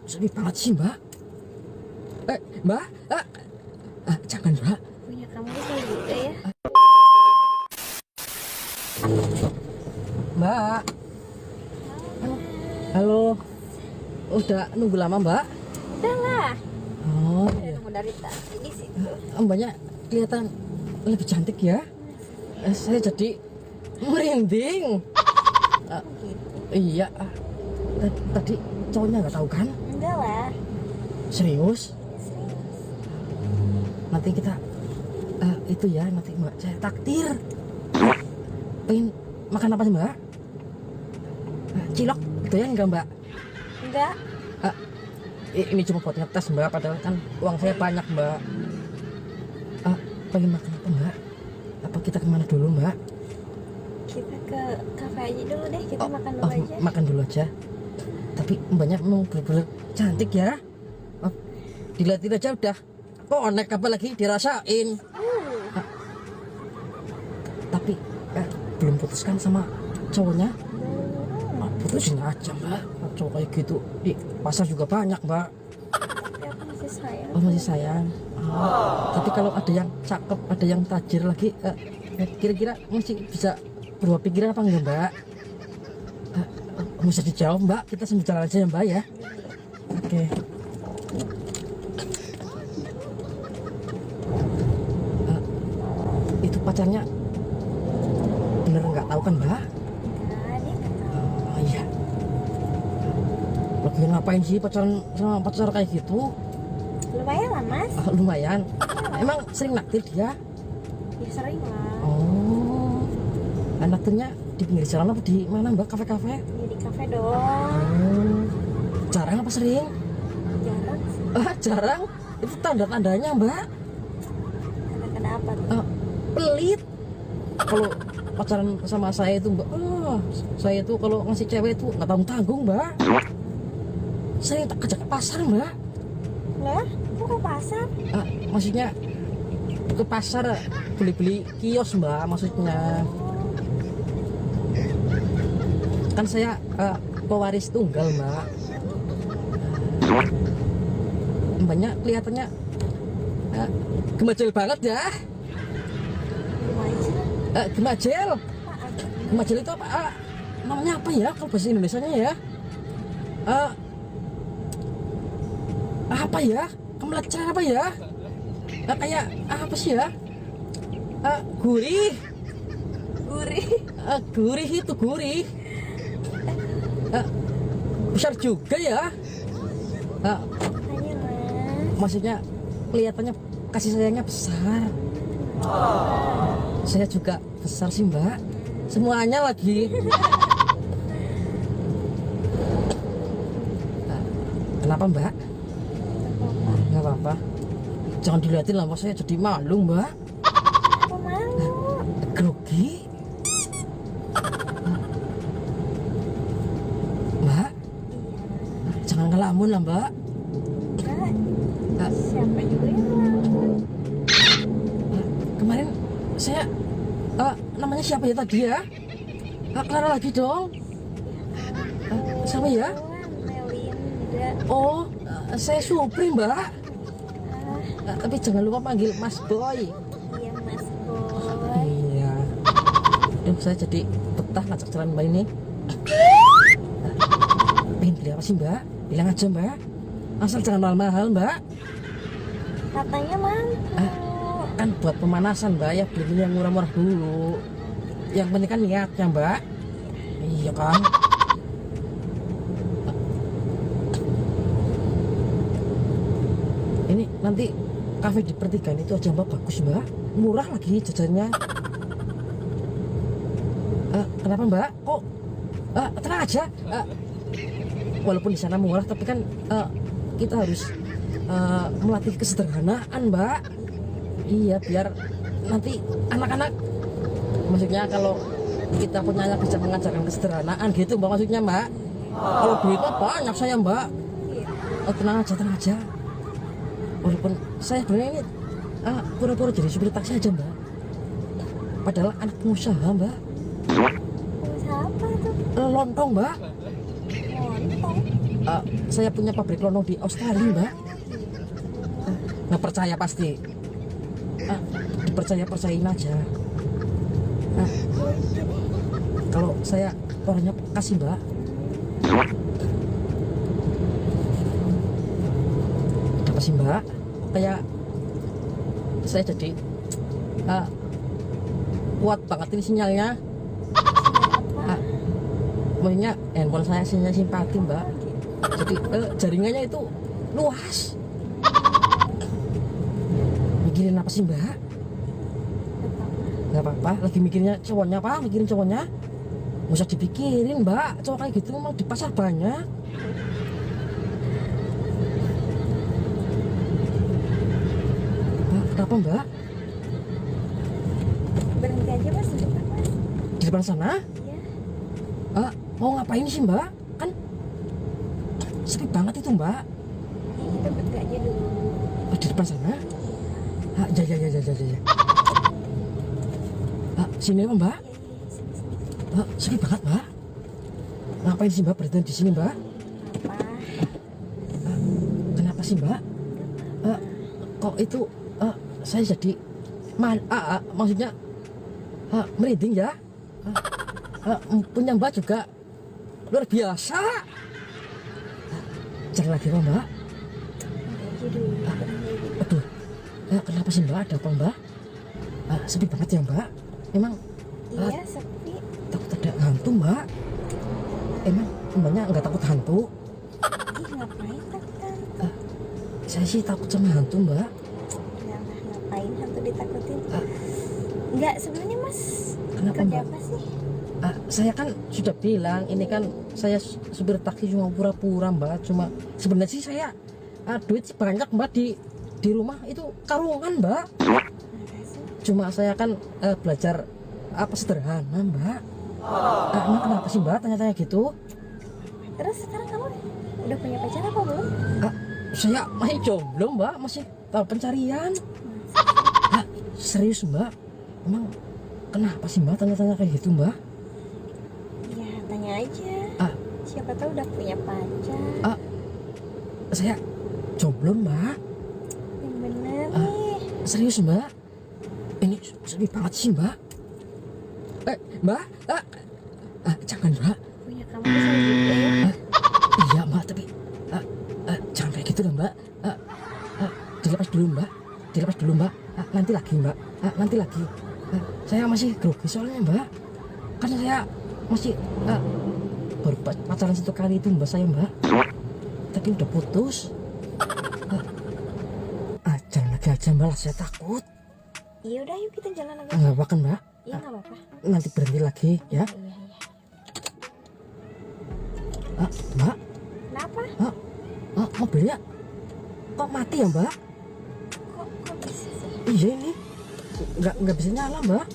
Sedih banget sih mbak. Mbak, jangan mbak. Punya kamu kayak gitu ya. Mbak. Halo. Udah nunggu lama mbak? Udah lah. Oh Udah iya. nunggu dari tadi di situ. Mbaknya kelihatan lebih cantik ya. Saya jadi merinding. Gitu. Iya. Tadi cowoknya nggak tahu kan? Enggak lah. Serius? Serius. Nanti kita itu ya, nanti mbak saya takdir. Pengen makan apa sih mbak? Cilok gitu ya enggak mbak? Enggak. Ini cuma buat ngetes mbak, padahal kan uang saya banyak mbak. Pengen makan apa mbak? Apa kita kemana dulu mbak? Kita ke kafe aja dulu deh. Kita makan dulu aja. Makan dulu aja. Tapi mbaknya memang bener-bener cantik ya. Dilihat aja udah konek, apalagi dirasain. Tapi belum putuskan sama cowoknya. Putusin aja mbak. Cowok kayak gitu di pasar juga banyak mbak. Ya, aku masih sayang. Oh masih sayang. Tapi kalau ada yang cakep, ada yang tajir lagi, kira-kira masih bisa berubah pikiran apa enggak mbak? Nggak usah dijawab mbak, kita sambil jalan aja ya mbak ya. Oke. Itu pacarnya bener nggak tahu kan mbak? Enggak, dia nggak tahu. Oh iya. Lagi ngapain sih pacaran sama pacar kayak gitu? Lumayan lah mas. Lumayan. Emang sering naktir dia? Ya sering lah. Oh. Naktirnya di pinggir jalan apa di mana mbak? Kafe-kafe? Ya di kafe dong. Oh. Jarang apa sering? Jarang sih. Jarang. Itu tanda-tandanya mbak. Kadang-kadang apa tuh? Pelit. Kalau pacaran sama saya itu mbak, saya itu kalau ngasih cewek itu nggak tanggung-tanggung mbak. Saya tak ajak ke pasar mbak. Lah, kok ke pasar? Maksudnya ke pasar beli-beli kios mbak, maksudnya kan saya pewaris tunggal mbak. Mbaknya kelihatannya gemajel banget ya. Lumayan. Gemajel. Gemajel itu apa? Namanya apa ya kalau bahasa Indonesianya ya? Apa ya? Kemeleceh apa ya? Kayak apa sih ya? Gurih. Gurih. Gurih itu gurih. Besar juga ya. Tanya mas. Maksudnya kelihatannya kasih sayangnya besar. Saya juga besar sih mbak. Semuanya lagi. Kenapa mbak? Nggak apa-apa. Jangan dilihatin lah, saya jadi malu mbak. Aku malu. Grogi. Mbak, jangan ngelamun lah mbak. Enggak. Siapa juga yang malu? Kemarin saya namanya siapa ya tadi ya? Clara lagi dong. Siapa ya? Melinda. Oh, saya Supri mbak. Tapi jangan lupa panggil Mas Boy. Iya mas boy. Iya. Saya jadi betah ngajak jalan mbak ini. Pengen beli apa sih mbak? Bilang aja mbak. Asal jangan mahal-mahal mbak. Katanya mampu. Kan buat pemanasan mbak ya, beli yang murah-murah dulu. Yang penting kan niatnya mbak. Iya kan. Ini nanti kafe di pertigaan itu aja mbak, bagus mbak, murah lagi jajannya. Kenapa mbak? Kok tenang aja. Walaupun di sana murah, tapi kan kita harus melatih kesederhanaan mbak. Iya, biar nanti anak-anak, maksudnya kalau kita punya anak bisa mengajarkan kesederhanaan gitu mbak, maksudnya mbak. Kalau duitnya banyak saya mbak. Tenang aja. Walaupun saya sebenarnya ini pura-pura jadi supir taksi aja mbak. Padahal anak pengusaha mbak. Usaha apa tuh? Lontong mbak. Lontong. saya punya pabrik lonong di Australia mbak. Nggak percaya pasti. Percayain aja. Kalau saya orangnya kasih mbak. Apa sih mbak? Kayak saya jadi kuat banget ini sinyalnya. Maksudnya handphone saya sinyal simpati mbak. Jadi jaringannya itu luas. Mikirin apa sih mbak? Gak apa-apa, lagi mikirnya cowoknya apa? Mikirin cowoknya? Gak usah dipikirin mbak, cowok kayak gitu memang di pasar banyak. Kenapa mbak? Berhenti aja mas di depan mas. Di depan sana? Iya. Mau ngapain sih mbak? Kan sepi banget itu mbak. Ya, kita berhenti aja dulu. Di depan sana? Ya. Sini apa mbak? Sepi banget mbak. Ngapain sih mbak berhenti di sini mbak? Apa? Kenapa sih mbak? Kok itu saya jadi maksudnya merinding ya. Punya mbak juga luar biasa. Cari lagi apa mbak? Aja dulu. Aduh, kenapa sih mbak? Ada apa mbak? Sepi banget ya mbak. Emang Iya sepi. takut ada hantu mbak? Emang mbaknya nggak takut hantu? Ih ngapain takut? Saya sih takut sama hantu mbak. Enggak lah, ngapain hantu ditakutin? Enggak sebenarnya mas. Kenapa Kerja mbak? apa sih? Saya kan sudah bilang ini kan saya supir taksi cuma pura-pura mbak. Cuma sebenarnya sih saya duit sih banyak mbak di rumah itu karungan mbak. Cuma saya kan belajar apa sederhana mbak. Emang kenapa sih mbak tanya-tanya gitu? Terus sekarang kamu udah punya pacar apa belum? Saya masih jomblo mbak, masih tahap pencarian. Serius mbak? Emang kenapa sih mbak tanya-tanya kayak gitu mbak? Ya tanya aja. Siapa tahu udah punya pacar. Saya jomblo mbak. Yang bener nih. Serius mbak? Ini sedih banget sih mbak. Mbak, jangan mbak. Punya kamu bisa juga ya. Iya mbak, tapi jangan kayak gitu lah mbak. Dilepas dulu mbak. Nanti lagi mbak. Nanti lagi. Saya masih grogi soalnya mbak. Kan saya masih baru pacaran 1 kali itu mbak saya mbak. Tapi udah putus. Jangan lagi aja mbak, saya takut. Iya udah yuk kita jalan lagi. Nggak apa kan mbak? Iya nggak apa-apa. Nanti berhenti lagi ya. Iya. Mbak, Kenapa? mobilnya kok mati ya mbak? Kok bisa sih? Iya ini nggak bisa nyala mbak.